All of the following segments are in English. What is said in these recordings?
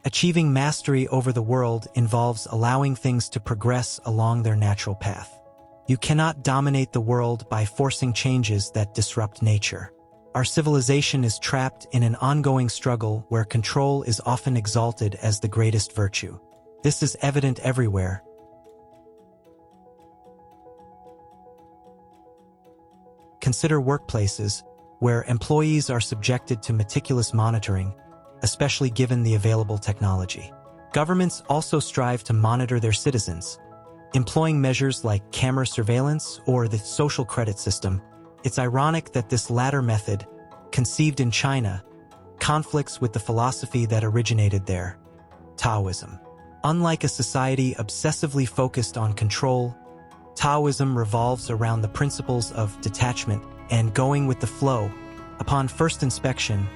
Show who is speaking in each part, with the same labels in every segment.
Speaker 1: Achieving mastery over the world involves allowing things to progress along their natural path. You cannot dominate the world by forcing changes that disrupt nature. Our civilization is trapped in an ongoing struggle where control is often exalted as the greatest virtue. This is evident everywhere. Consider workplaces, where employees are subjected to meticulous monitoring, especially given the available technology. Governments also strive to monitor their citizens, employing measures like camera surveillance or the social credit system. It's ironic that this latter method, conceived in China, conflicts with the philosophy that originated there, Taoism. Unlike a society obsessively focused on control, Taoism revolves around the principles of detachment and going with the flow. Upon first inspection,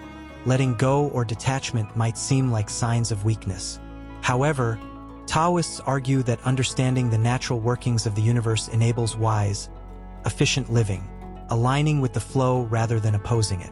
Speaker 1: letting go or detachment might seem like signs of weakness. However, Taoists argue that understanding the natural workings of the universe enables wise, efficient living, aligning with the flow rather than opposing it.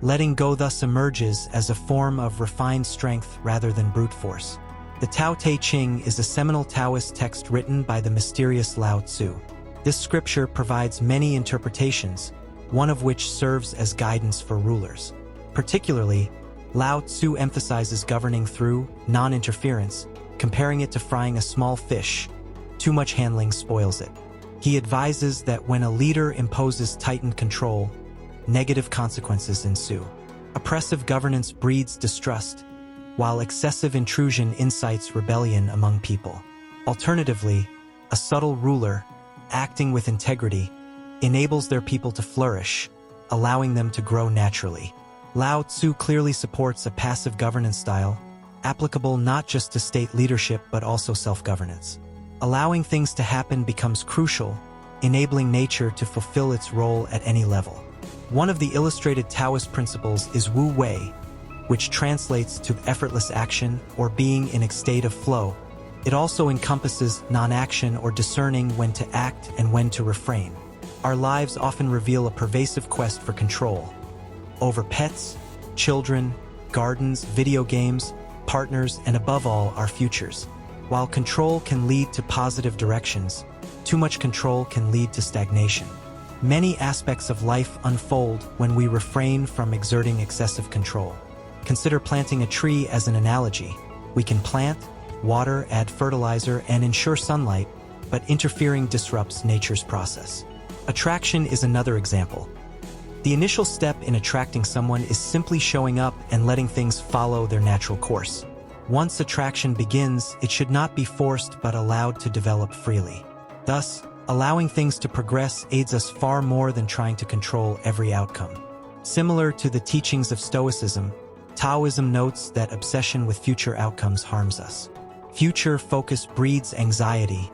Speaker 1: Letting go thus emerges as a form of refined strength rather than brute force. The Tao Te Ching is a seminal Taoist text written by the mysterious Lao Tzu. This scripture provides many interpretations, one of which serves as guidance for rulers. Particularly, Lao Tzu emphasizes governing through non-interference, comparing it to frying a small fish. Too much handling spoils it. He advises that when a leader imposes tightened control, negative consequences ensue. Oppressive governance breeds distrust, while excessive intrusion incites rebellion among people. Alternatively, a subtle ruler, acting with integrity, enables their people to flourish, allowing them to grow naturally. Lao Tzu clearly supports a passive governance style, applicable not just to state leadership but also self-governance. Allowing things to happen becomes crucial, enabling nature to fulfill its role at any level. One of the illustrated Taoist principles is Wu Wei, which translates to effortless action or being in a state of flow. It also encompasses non-action or discerning when to act and when to refrain. Our lives often reveal a pervasive quest for control over pets, children, gardens, video games, partners, and above all, our futures. While control can lead to positive directions, too much control can lead to stagnation. Many aspects of life unfold when we refrain from exerting excessive control. Consider planting a tree as an analogy. We can plant, water, add fertilizer, and ensure sunlight, but interfering disrupts nature's process. Attraction is another example. The initial step in attracting someone is simply showing up and letting things follow their natural course. Once attraction begins, it should not be forced but allowed to develop freely. Thus, allowing things to progress aids us far more than trying to control every outcome. Similar to the teachings of Stoicism, Taoism notes that obsession with future outcomes harms us. Future focus breeds anxiety,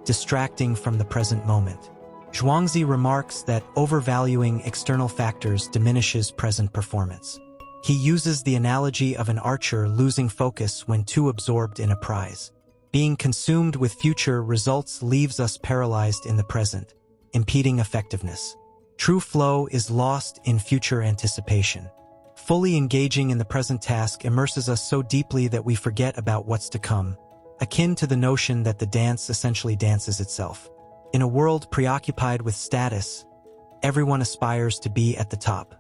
Speaker 1: distracting from the present moment. Zhuangzi remarks that overvaluing external factors diminishes present performance. He uses the analogy of an archer losing focus when too absorbed in a prize. Being consumed with future results leaves us paralyzed in the present, impeding effectiveness. True flow is lost in future anticipation. Fully engaging in the present task immerses us so deeply that we forget about what's to come, akin to the notion that the dance essentially dances itself. In a world preoccupied with status, everyone aspires to be at the top.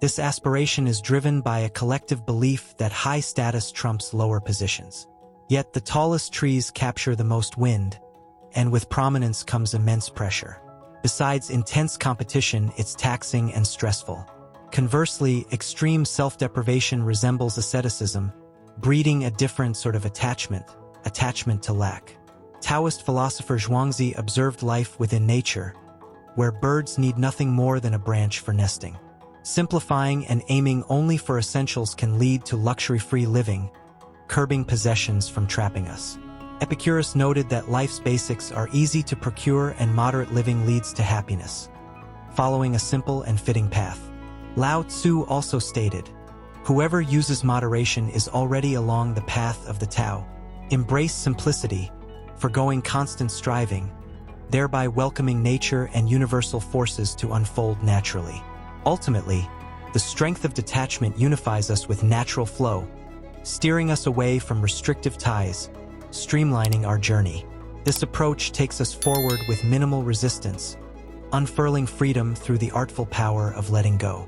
Speaker 1: This aspiration is driven by a collective belief that high status trumps lower positions. Yet the tallest trees capture the most wind, and with prominence comes immense pressure. Besides intense competition, it's taxing and stressful. Conversely, extreme self-deprivation resembles asceticism, breeding a different sort of attachment to lack. Taoist philosopher Zhuangzi observed life within nature, where birds need nothing more than a branch for nesting. Simplifying and aiming only for essentials can lead to luxury-free living, curbing possessions from trapping us. Epicurus noted that life's basics are easy to procure and moderate living leads to happiness, following a simple and fitting path. Lao Tzu also stated, "Whoever uses moderation is already along the path of the Tao. Embrace simplicity, forgoing constant striving, thereby welcoming nature and universal forces to unfold naturally." Ultimately, the strength of detachment unifies us with natural flow, steering us away from restrictive ties, streamlining our journey. This approach takes us forward with minimal resistance, unfurling freedom through the artful power of letting go.